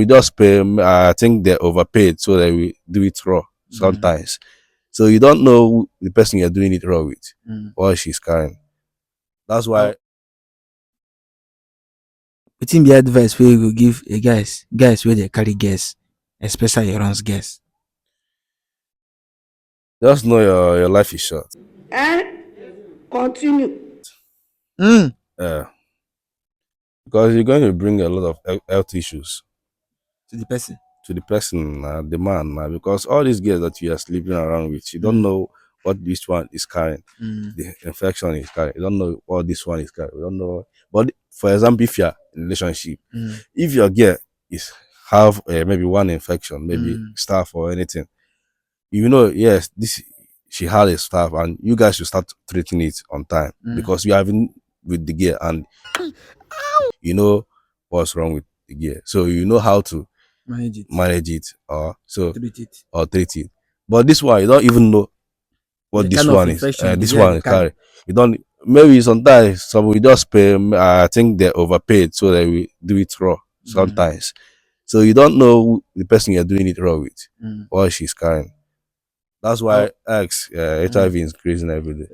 We just pay. I think they're overpaid, so that we do it raw sometimes. So you don't know who the person you're doing it raw with, what she's carrying. That's why. Wetin be advice wey you go give a guys wey dey carry girls, especially runs girls? Just know your life is short. Continue. Yeah, because you're going to bring a lot of health issues To the person. to the person, the man. Because all these girls that you are sleeping around with, you don't know what this one is carrying, the infection is carrying. You don't know what this one is carrying. You don't know. But for example, if you're in a relationship, if your girl is have maybe one infection, maybe staph or anything, you know, yes, this she had a staph, and you guys should start treating it on time because you having with the gear and you know what's wrong with the gear, so you know how to manage it or so treat it. or treat it. But this one, you don't even know what The this kind of one is. infection the This girl one dey is carry. carry. You don't. Maybe sometimes some we just pay. I think they're overpaid, so that we do it raw sometimes. So you don't know who the person you're doing it raw with, what she's carrying. That's why HIV is increasing every day.